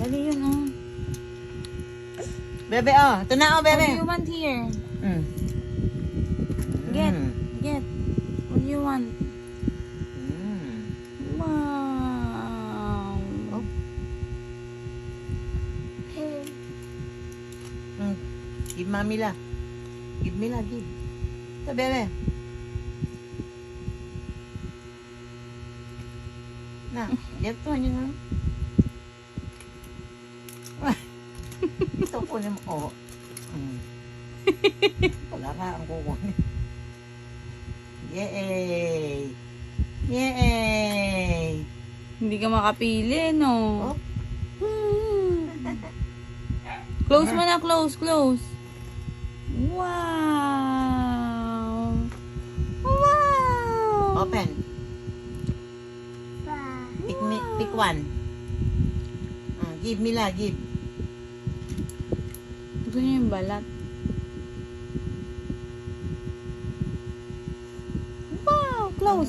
Dali yun, oh. Bebe, oh. Ito na, oh, What do bebe. you want here? Mm. Get. Mm. Get. What do you want? Mm. Wow. Oh. Mm. Give mami la. Give me la, give. Ito, bebe. Na, get to nyo na. Ito po naman, oh. Mm. Wala ka ang kukunin. Yay! Yay! Hindi ka makapili, no? Oh. Close mo na, close. Wow! Wow! Open. Pick one. Give me la, give. Gusto niyo yung balat? Wow! Close!